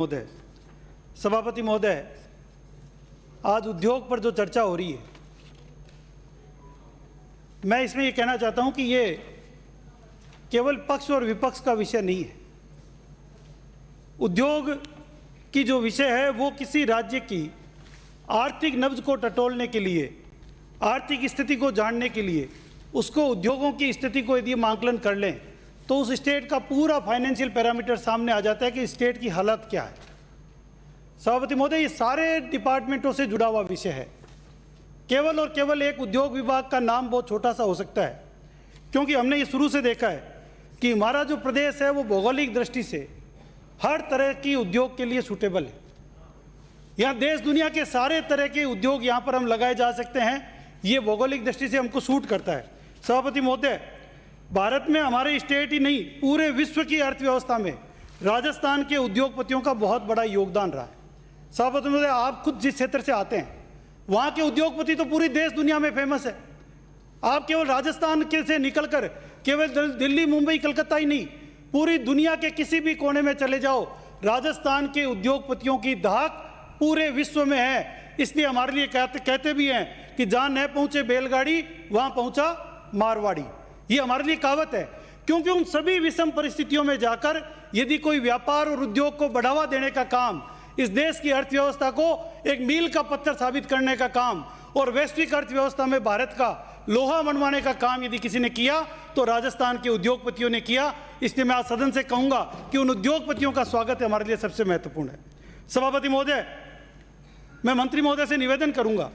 महोदय, सभापति महोदय, आज उद्योग पर जो चर्चा हो रही है, मैं इसमें ये कहना चाहता हूं कि ये केवल पक्ष और विपक्ष का विषय नहीं है। उद्योग की जो विषय है वो किसी राज्य की आर्थिक नब्ज को टटोलने के लिए, आर्थिक स्थिति को जानने के लिए, उसको उद्योगों की स्थिति को यदि हम आंकलन कर लें तो उस स्टेट का पूरा फाइनेंशियल पैरामीटर सामने आ जाता है कि स्टेट की हालत क्या है। सभापति महोदय, ये सारे डिपार्टमेंटों से जुड़ा हुआ विषय है। केवल और केवल एक उद्योग विभाग का नाम बहुत छोटा सा हो सकता है, क्योंकि हमने ये शुरू से देखा है कि हमारा जो प्रदेश है वो भौगोलिक दृष्टि से हर तरह की उद्योग के लिए सूटेबल है। यहाँ देश दुनिया के सारे तरह के उद्योग यहाँ पर हम लगाए जा सकते हैं। ये भौगोलिक दृष्टि से हमको सूट करता है। सभापति महोदय, भारत में हमारे स्टेट ही नहीं, पूरे विश्व की अर्थव्यवस्था में राजस्थान के उद्योगपतियों का बहुत बड़ा योगदान रहा है। सभापति महोदय, आप खुद जिस क्षेत्र से आते हैं वहाँ के उद्योगपति तो पूरी देश दुनिया में फेमस है। आप केवल राजस्थान के से निकलकर केवल दिल्ली, मुंबई, कलकत्ता ही नहीं, पूरी दुनिया के किसी भी कोने में चले जाओ, राजस्थान के उद्योगपतियों की धाक पूरे विश्व में है। इसलिए हमारे लिए कहते भी हैं कि जहाँ न पहुँचे बैलगाड़ी वहाँ पहुँचा मारवाड़ी। ये हमारे लिए कहावत है, क्योंकि उन सभी विषम परिस्थितियों में जाकर यदि कोई व्यापार और उद्योग को बढ़ावा देने का काम, इस देश की अर्थव्यवस्था को एक मील का पत्थर साबित करने का काम और वैश्विक अर्थव्यवस्था में भारत का लोहा मनवाने का काम यदि किसी ने किया तो राजस्थान के उद्योगपतियों ने किया। इसलिए मैं आज सदन से कहूंगा कि उन उद्योगपतियों का स्वागत हमारे लिए सबसे महत्वपूर्ण है। सभापति महोदय, मैं मंत्री महोदय से निवेदन करूंगा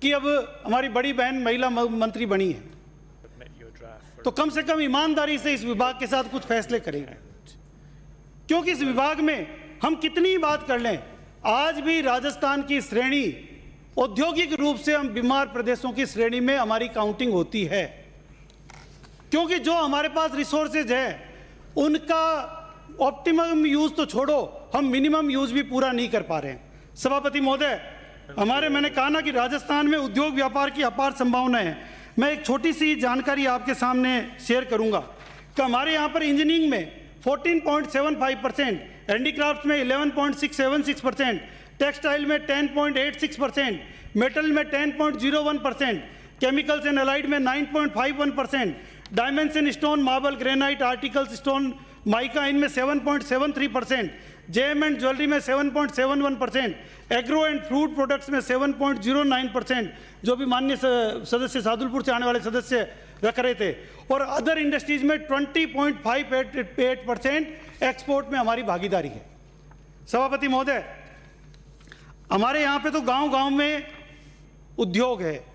कि अब हमारी बड़ी बहन महिला मंत्री बनी है तो कम से कम ईमानदारी से इस विभाग के साथ कुछ फैसले करेंगे, क्योंकि इस विभाग में हम कितनी बात कर लें, आज भी राजस्थान की श्रेणी औद्योगिक रूप से हम बीमार प्रदेशों की श्रेणी में हमारी काउंटिंग होती है, क्योंकि जो हमारे पास रिसोर्सेज है उनका ऑप्टिमम यूज तो छोड़ो, हम मिनिमम यूज भी पूरा नहीं कर पा रहे हैं। सभापति महोदय, मैंने कहा ना कि राजस्थान में उद्योग व्यापार की अपार संभावना है। मैं एक छोटी सी जानकारी आपके सामने शेयर करूंगा कि हमारे यहाँ पर इंजीनियरिंग में 14.75%, हैंडीक्राफ्ट में 11.676%, टेक्सटाइल में 10.86%, मेटल में 10.01%, केमिकल्स एंड अलाइड में 9.51%, dimension stone, marble, granite, articles stone, mica इनमें 7.73%, जेम एंड ज्वेलरी में 7.71%, एग्रो एंड फ्रूट प्रोडक्ट्स में 7.09%, जो भी माननीय सदस्य सादुलपुर से आने वाले सदस्य रख रहे थे, और अदर इंडस्ट्रीज में 20.58% एक्सपोर्ट में हमारी भागीदारी है। सभापति महोदय, हमारे यहाँ पे तो गांव-गांव में उद्योग है।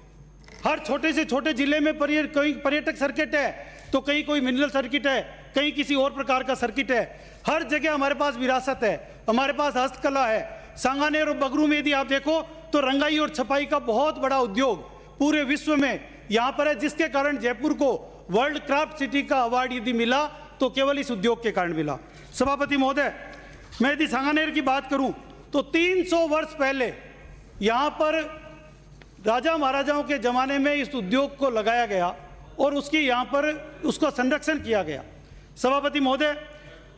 हर छोटे से छोटे जिले में कहीं पर्यटक सर्किट है तो कहीं कोई मिनरल सर्किट है, कहीं किसी और प्रकार का सर्किट है। हर जगह हमारे पास विरासत है, हमारे पास हस्तकला है। सांगानेर और बगरू में यदि आप देखो तो रंगाई और छपाई का बहुत बड़ा उद्योग पूरे विश्व में यहाँ पर है, जिसके कारण जयपुर को वर्ल्ड क्राफ्ट सिटी का अवार्ड यदि मिला तो केवल इस उद्योग के कारण मिला। सभापति महोदय, मैं यदि सांगानेर की बात करूं तो 300 वर्ष पहले यहाँ पर राजा महाराजाओं के ज़माने में इस उद्योग को लगाया गया और उसकी यहाँ पर उसका संरक्षण किया गया। सभापति महोदय,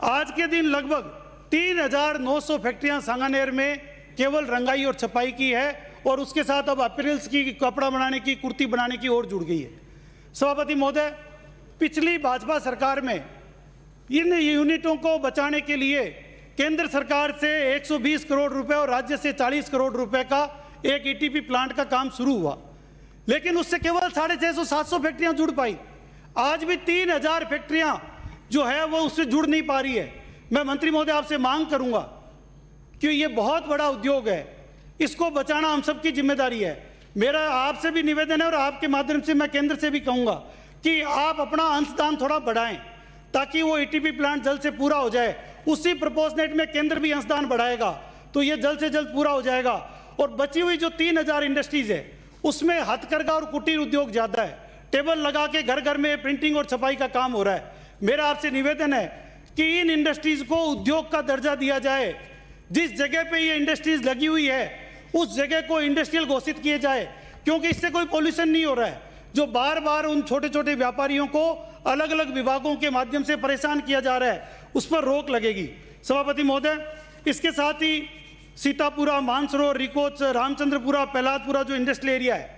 आज के दिन लगभग 3900 फैक्ट्रियाँ सांगानेर में केवल रंगाई और छपाई की है, और उसके साथ अब अपैरल्स की, कपड़ा बनाने की, कुर्ती बनाने की ओर जुड़ गई है। सभापति महोदय, पिछली भाजपा सरकार में इन यूनिटों को बचाने के लिए केंद्र सरकार से 120 करोड़ रुपए और राज्य से 40 करोड़ रुपए का एक ईटीपी प्लांट का काम शुरू हुआ, लेकिन उससे केवल 650-700 फैक्ट्रियां जुड़ पाई। आज भी 3000 फैक्ट्रियां जो है वो उससे जुड़ नहीं पा रही है। मैं मंत्री महोदय आपसे मांग करूंगा कि ये बहुत बड़ा उद्योग है, इसको बचाना हम सबकी जिम्मेदारी है। मेरा आपसे भी निवेदन है और आपके माध्यम से मैं केंद्र से भी कहूंगा कि आप अपना अंशदान थोड़ा बढ़ाएं ताकि वो ईटीपी प्लांट जल्द से पूरा हो जाए। उसी प्रपोजनेट में केंद्र भी अंशदान बढ़ाएगा तो ये जल्द से जल्द पूरा हो जाएगा। और बची हुई जो 3000 इंडस्ट्रीज है उसमें हथकरघा और कुटीर उद्योग ज़्यादा है। टेबल लगा के घर घर में प्रिंटिंग और छपाई का काम हो रहा है। मेरा आपसे निवेदन है कि इन इंडस्ट्रीज को उद्योग का दर्जा दिया जाए। जिस जगह पे ये इंडस्ट्रीज लगी हुई है उस जगह को इंडस्ट्रियल घोषित किए जाए, क्योंकि इससे कोई पोल्यूशन नहीं हो रहा है। जो बार बार उन छोटे छोटे व्यापारियों को अलग अलग विभागों के माध्यम से परेशान किया जा रहा है, उस पर रोक लगेगी। सभापति महोदय, इसके साथ ही सीतापुरा, मानसरोवर, रिकोच, रामचंद्रपुरा, प्रहलादपुरा जो इंडस्ट्रियल एरिया है,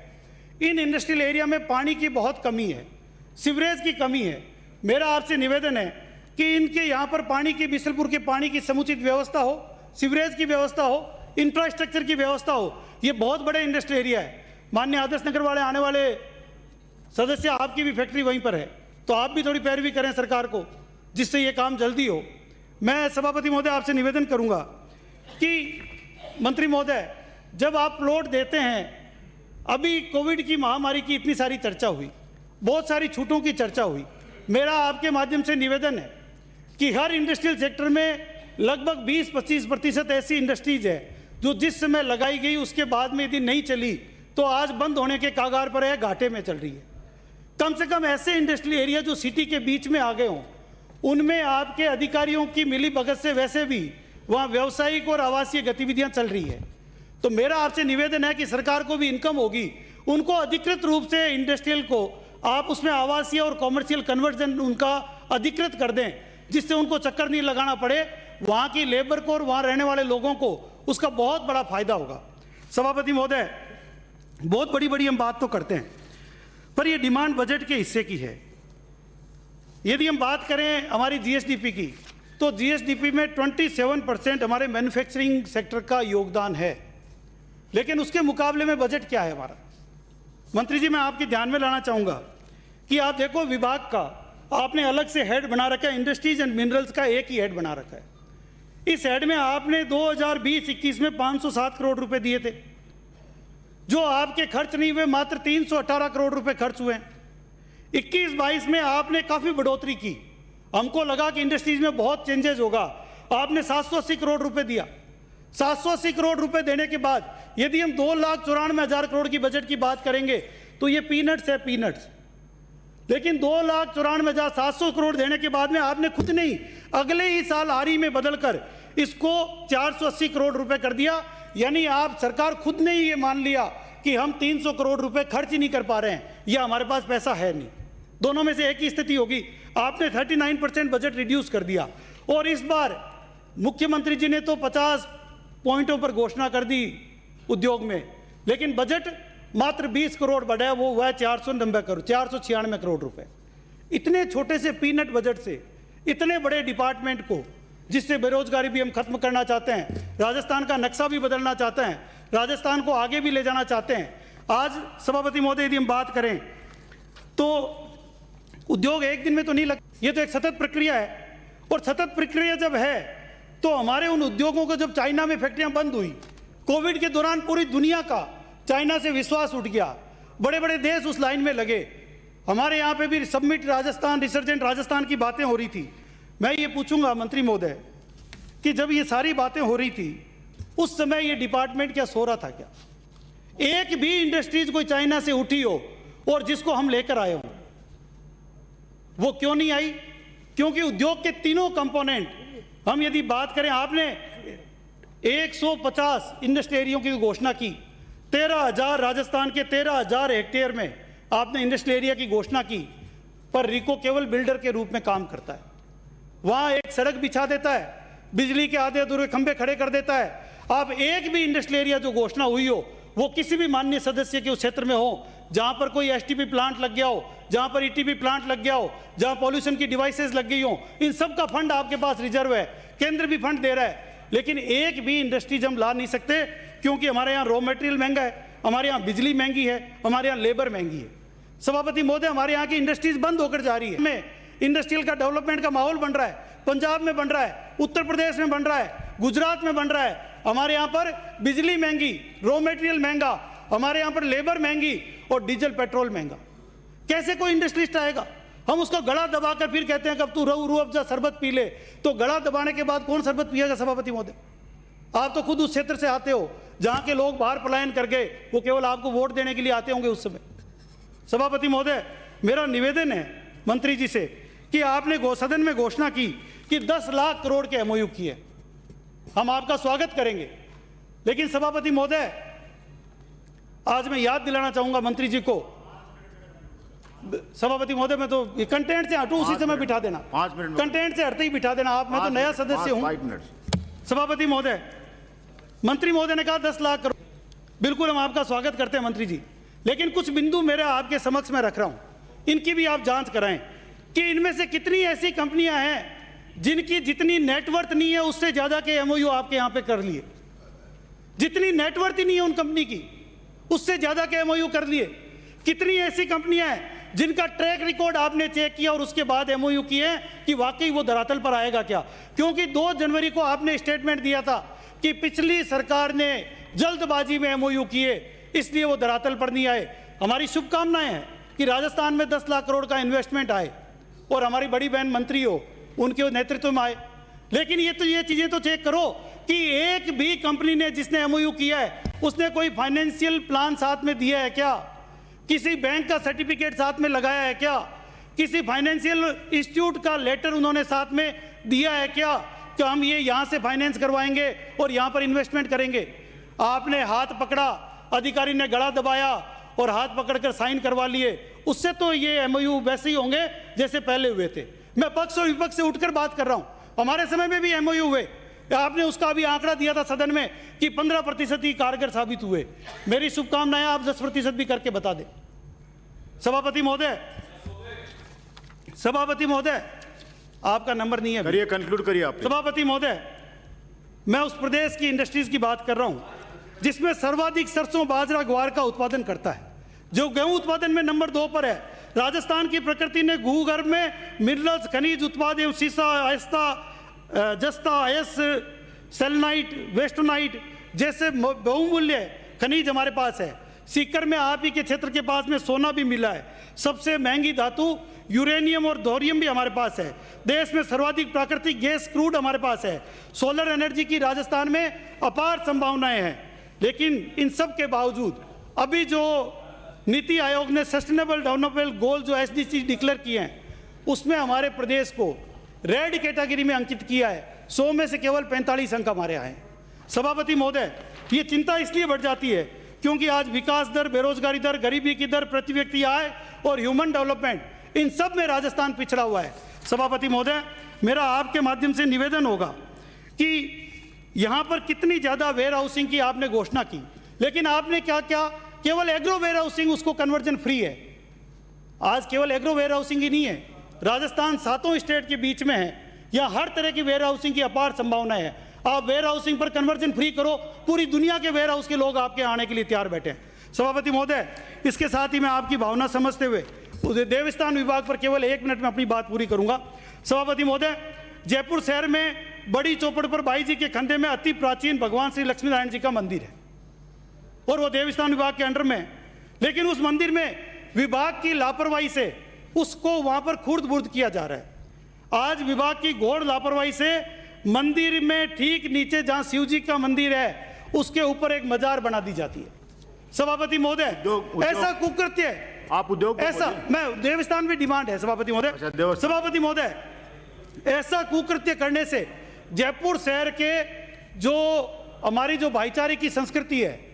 इन इंडस्ट्रियल एरिया में पानी की बहुत कमी है, सीवरेज की कमी है। मेरा आपसे निवेदन है कि इनके यहाँ पर पानी की, बिसलपुर के पानी की समुचित व्यवस्था हो, सीवरेज की व्यवस्था हो, इंफ्रास्ट्रक्चर की व्यवस्था हो। ये बहुत बड़े इंडस्ट्रियल एरिया है। माननीय आदर्श नगर वाले आने वाले सदस्य, आपकी भी फैक्ट्री वहीं पर है, तो आप भी थोड़ी पैरवी करें सरकार को, जिससे ये काम जल्दी हो। मैं सभापति महोदय आपसे निवेदन करूंगा कि मंत्री महोदय, जब आप प्लॉट देते हैं, अभी कोविड की महामारी की इतनी सारी चर्चा हुई, बहुत सारी छूटों की चर्चा हुई, मेरा आपके माध्यम से निवेदन है कि हर इंडस्ट्रियल सेक्टर में लगभग 20-25% ऐसी इंडस्ट्रीज है जो जिस समय लगाई गई उसके बाद में यदि नहीं चली तो आज बंद होने के कागार पर है, घाटे में चल रही है। कम से कम ऐसे इंडस्ट्रियल एरिया जो सिटी के बीच में आ गए हों, उनमें आपके अधिकारियों की मिली भगत से वैसे भी वहाँ व्यावसायिक और आवासीय गतिविधियाँ चल रही है। तो मेरा आपसे निवेदन है कि सरकार को भी इनकम होगी, उनको अधिकृत रूप से इंडस्ट्रियल को आप उसमें आवासीय और कॉमर्शियल कन्वर्जन उनका अधिकृत कर दें, जिससे उनको चक्कर नहीं लगाना पड़े, वहाँ की लेबर को और वहाँ रहने वाले लोगों को उसका बहुत बड़ा फायदा होगा। सभापति महोदय, बहुत बड़ी बड़ी हम बात तो करते हैं, पर ये डिमांड बजट के हिस्से की है। यदि हम बात करें हमारी जीएसडीपी की, तो जीएसडीपी में 27% हमारे मैन्युफैक्चरिंग सेक्टर का योगदान है, लेकिन उसके मुकाबले में बजट क्या है हमारा? मंत्री जी, मैं आपके ध्यान में लाना चाहूँगा कि आप देखो, विभाग का आपने अलग से हेड बना रखा है, इंडस्ट्रीज एंड मिनरल्स का एक ही हेड बना रखा है। इस हेड में आपने 2020-21 में 507 करोड़ रुपए दिए थे, जो आपके खर्च नहीं हुए, मात्र 318 करोड़ रुपए खर्च हुए। 21-22 में आपने काफ़ी बढ़ोतरी की, हमको लगा कि इंडस्ट्रीज में बहुत चेंजेस होगा, आपने 780 करोड़ रुपए दिया। 780 करोड़ रुपए देने के बाद यदि हम 2,94,000 करोड़ की बजट की बात करेंगे तो ये पीनट्स है, पीनट्स। लेकिन 2,94,700 करोड़ देने के बाद में आपने खुद नहीं, अगले ही साल आरी में बदलकर इसको 480 करोड़ रुपए कर दिया। यानी आप सरकार खुद ने ही ये मान लिया कि हम 300 करोड़ रुपए खर्च ही नहीं कर पा रहे हैं, या हमारे पास पैसा है नहीं। दोनों में से एक ही स्थिति होगी। आपने 39% बजट रिड्यूस कर दिया, और इस बार मुख्यमंत्री जी ने तो 50 पॉइंटों पर घोषणा कर दी उद्योग में, लेकिन बजट मात्र 20 करोड़ बढ़ा, वो हुआ 496 करोड़ रुपए। इतने छोटे से पीनट बजट से इतने बड़े डिपार्टमेंट को, जिससे बेरोजगारी भी हम खत्म करना चाहते हैं, राजस्थान का नक्शा भी बदलना चाहते हैं, राजस्थान को आगे भी ले जाना चाहते हैं। आज सभापति महोदय, यदि हम बात करें तो उद्योग एक दिन में तो नहीं लग, ये तो एक सतत प्रक्रिया है, और सतत प्रक्रिया जब है तो हमारे उन उद्योगों को, जब चाइना में फैक्ट्रियां बंद हुई कोविड के दौरान, पूरी दुनिया का चाइना से विश्वास उठ गया, बड़े बड़े देश उस लाइन में लगे। हमारे यहाँ पे भी सबमिट राजस्थान, रिसर्जेंट राजस्थान की बातें हो रही थी। मैं ये पूछूंगा मंत्री महोदय कि जब ये सारी बातें हो रही थी, उस समय ये डिपार्टमेंट क्या सो रहा था क्या? एक भी इंडस्ट्रीज कोई चाइना से उठी हो और जिसको हम लेकर आए हों, वो क्यों नहीं आई? क्योंकि उद्योग के तीनों कंपोनेंट, हम यदि बात करें, आपने 150 इंडस्ट्रियल एरिया की घोषणा की, 13,000 राजस्थान के 13,000 हेक्टेयर में आपने इंडस्ट्रियल एरिया की घोषणा की, पर रिको केवल बिल्डर के रूप में काम करता है। वहां एक सड़क बिछा देता है, बिजली के आधे अधूरे खंभे खड़े कर देता है। आप एक भी इंडस्ट्रियल एरिया जो घोषणा हुई हो, वो किसी भी माननीय सदस्य के उस क्षेत्र में हो जहां पर कोई एसटीपी प्लांट लग गया हो, जहां पर ईटीपी प्लांट लग गया हो, जहां पॉल्यूशन की डिवाइसेस लग गई हो, इन सब का फंड आपके पास रिजर्व है, केंद्र भी फंड दे रहा है, लेकिन एक भी इंडस्ट्रीज हम ला नहीं सकते, क्योंकि हमारे यहाँ रॉ मटेरियल महंगा है, हमारे यहाँ बिजली महंगी है, हमारे यहाँ लेबर महंगी है। सभापति महोदय, हमारे यहाँ की इंडस्ट्रीज बंद होकर जा रही है। में इंडस्ट्रियल का डेवलपमेंट का माहौल बन रहा है, पंजाब में बन रहा है, उत्तर प्रदेश में बन रहा है, गुजरात में बन रहा है। हमारे यहाँ पर बिजली महंगी, रॉ मटेरियल महंगा, हमारे यहाँ पर लेबर महंगी और डीजल पेट्रोल महंगा। कैसे कोई इंडस्ट्रिस्ट आएगा? हम उसको गला दबाकर फिर कहते हैं कि अब तू रूह अफ़ज़ा शरबत पी ले, तो गला दबाने के बाद कौन शरबत पिएगा? सभापति महोदय, आप तो खुद उस क्षेत्र से आते हो जहाँ के लोग बाहर पलायन कर गए, वो केवल आपको वोट देने के लिए आते होंगे उस समय। सभापति महोदय, मेरा निवेदन है मंत्री जी से कि आपने सदन में घोषणा की कि 10 लाख करोड़ के एमओयू किए, हम आपका स्वागत करेंगे, लेकिन सभापति महोदय, आज मैं याद दिलाना चाहूंगा मंत्री जी को, सभापति महोदय, मैं तो कंटेंट से हटूं, उसी समय बिठा देना। 5 मिनट कंटेंट से हटते ही बिठा देना आप। मैं तो नया सदस्य हूं। 5 मिनट। सभापति महोदय, मंत्री महोदय ने कहा 10 लाख करोड़, बिल्कुल हम आपका स्वागत करते हैं मंत्री जी, लेकिन कुछ बिंदु मेरे आपके समक्ष में रख रहा हूं, इनकी भी आप जांच कराएं कि इनमें से कितनी ऐसी कंपनियां हैं जिनकी जितनी नेटवर्थ नहीं है उससे ज्यादा के एमओयू आपके यहां पे कर लिए। जितनी नेटवर्थ ही नहीं है उन कंपनी की, उससे ज्यादा के एमओयू कर लिए। कितनी ऐसी कंपनियां हैं जिनका ट्रैक रिकॉर्ड आपने चेक किया और उसके बाद एमओयू किए कि वाकई वो धरातल पर आएगा क्या? क्योंकि 2 जनवरी को आपने स्टेटमेंट दिया था कि पिछली सरकार ने जल्दबाजी में एमओयू किए, इसलिए वो धरातल पर नहीं आए। हमारी शुभकामनाएं हैं कि राजस्थान में 10 लाख करोड़ का इन्वेस्टमेंट आए और हमारी बड़ी बहन मंत्री हो, उनके नेतृत्व में आए। लेकिन ये चीजें तो चेक करो कि एक भी कंपनी ने जिसने एमओयू किया है उसने कोई फाइनेंशियल प्लान साथ में दिया है क्या? किसी बैंक का सर्टिफिकेट साथ में लगाया है क्या? किसी फाइनेंशियल इंस्टीट्यूट का लेटर उन्होंने साथ में दिया है क्या कि हम ये यहां से फाइनेंस करवाएंगे और यहां पर इन्वेस्टमेंट करेंगे? आपने हाथ पकड़ा, अधिकारी ने गला दबाया और हाथ पकड़कर साइन करवा लिए। उससे तो ये एमओयू वैसे ही होंगे जैसे पहले हुए थे। मैं पक्ष और विपक्ष से उठकर बात कर रहा हूं। हमारे समय में भी एमओयू हुए, आपने उसका भी आंकड़ा दिया था सदन में कि 15% ही कारगर साबित हुए। मेरी शुभकामनाएं, आप 10% भी करके बता दें। सभापति महोदय, आपका नंबर नहीं है, करिए, कंक्लूड करिए आप। सभापति महोदय, मैं उस प्रदेश की इंडस्ट्रीज की बात कर रहा हूं जिसमें सर्वाधिक सरसों, बाजरा, ग्वार का उत्पादन करता है, जो गेहूं उत्पादन में नंबर 2 पर है। राजस्थान की प्रकृति ने भूगर्भ में मिनरल्स, खनिज उत्पाद एवं सीसा, आयस्ता, जस्ता, आयस, सेलेनाइट, वेस्टोनाइट जैसे बहुमूल्य खनिज हमारे पास है। सीकर में आप ही के क्षेत्र के पास में सोना भी मिला है। सबसे महंगी धातु यूरेनियम और थोरियम भी हमारे पास है। देश में सर्वाधिक प्राकृतिक गैस क्रूड हमारे पास है। सोलर एनर्जी की राजस्थान में अपार संभावनाएं हैं। लेकिन इन सब के बावजूद अभी जो नीति आयोग ने सस्टेनेबल डेवलपमेंट गोल जो एसडीजी डिक्लेयर किए हैं, उसमें हमारे प्रदेश को रेड कैटेगरी में अंकित किया है। 100 में से केवल 45 अंक हमारे आए हैं। सभापति महोदय, ये चिंता इसलिए बढ़ जाती है क्योंकि आज विकास दर, बेरोजगारी दर, गरीबी की दर, प्रति व्यक्ति आय और ह्यूमन डेवलपमेंट, इन सब में राजस्थान पिछड़ा हुआ है। सभापति महोदय, मेरा आपके माध्यम से निवेदन होगा कि यहां पर कितनी ज्यादा वेयर हाउसिंग की आपने घोषणा की, लेकिन आपने क्या क्या, केवल एग्रो वेयर हाउसिंग, उसको कन्वर्जन फ्री है। आज केवल एग्रो वेयर हाउसिंग ही नहीं है, राजस्थान 7 स्टेट के बीच में है। यहाँ हर तरह की वेयर हाउसिंग की अपार संभावना है। आप वेयर हाउसिंग पर कन्वर्जन फ्री करो, पूरी दुनिया के वेयर हाउस के लोग आपके आने के लिए तैयार बैठे हैं। सभापति महोदय, इसके साथ ही मैं आपकी भावना समझते हुए देवस्थान विभाग पर केवल 1 मिनट में अपनी बात पूरी करूंगा। सभापति महोदय, जयपुर शहर में बड़ी चौपड़ पर बाई जी के खंडे में अति प्राचीन भगवान श्री लक्ष्मी नारायण जी का मंदिर है और वो देवस्थान विभाग के अंडर में है। लेकिन उस मंदिर में विभाग की लापरवाही से उसको वहां पर खुर्द बुर्द किया जा रहा है। आज विभाग की घोर लापरवाही से मंदिर में ठीक नीचे जहां शिव जी का मंदिर है उसके ऊपर एक मजार बना दी जाती है। सभापति महोदय, ऐसा कुकृत्य, आप उद्योग, ऐसा, मैं देवस्थान में डिमांड है सभापति महोदय। सभापति महोदय, ऐसा कुकृत्य करने से जयपुर शहर के जो हमारी जो भाईचारे की संस्कृति है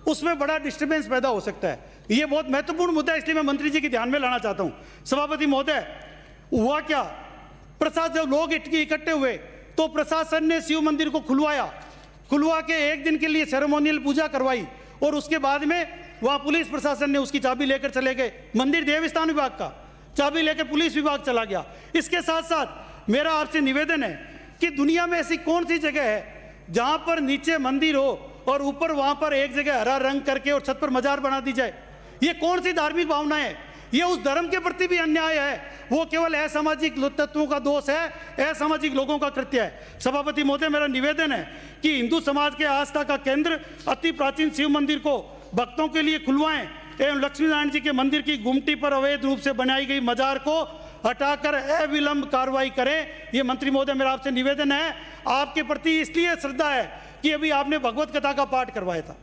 उसमें बड़ा डिस्टर्बेंस पैदा हो सकता है। ये बहुत महत्वपूर्ण मुद्दा है, इसलिए मैं मंत्री जी के ध्यान में लाना चाहता हूं। सभापति महोदय, हुआ क्या, प्रसाद जब लोग इकट्ठे हुए तो प्रशासन ने शिव मंदिर को खुलवा के 1 दिन के लिए सेरेमोनियल पूजा करवाई और उसके बाद में वहां पुलिस प्रशासन ने उसकी चाबी लेकर चले गए। मंदिर देवस्थान विभाग का, चाबी लेकर पुलिस विभाग चला गया। इसके साथ साथ मेरा आपसे निवेदन है कि दुनिया में ऐसी कौन सी जगह है जहां पर नीचे मंदिर हो और ऊपर वहां पर एक जगह हरा रंग करके और छत पर मजार बना दी जाए? ये कौन सी धार्मिक भावना है? ये उस धर्म के प्रति भी अन्याय है। वो केवल असामाजिक तत्वों का दोष है, असामाजिक लोगों का कृत्य है। सभापति महोदय, मेरा निवेदन है कि हिंदू समाज के आस्था का केंद्र अति प्राचीन शिव मंदिर को भक्तों के लिए खुलवाएं एवं लक्ष्मी नारायण जी के मंदिर की गुमटी पर अवैध रूप से बनाई गई मजार को हटाकर अविलंब कार्रवाई करें। ये मंत्री महोदय, मेरा आपसे निवेदन है। आपके प्रति इसलिए श्रद्धा है कि अभी आपने भगवत कथा का पाठ करवाया था।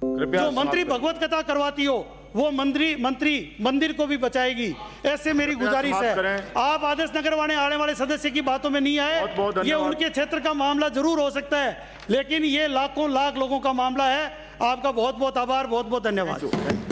जो मंत्री भगवत कथा करवाती हो वो मंदिर को भी बचाएगी। ऐसे मेरी गुजारिश है, आप आदर्श नगर आने वाले सदस्य की बातों में नहीं आए। ये उनके क्षेत्र का मामला जरूर हो सकता है, लेकिन ये लाखों लाख लोगों का मामला है। आपका बहुत बहुत आभार, बहुत बहुत धन्यवाद।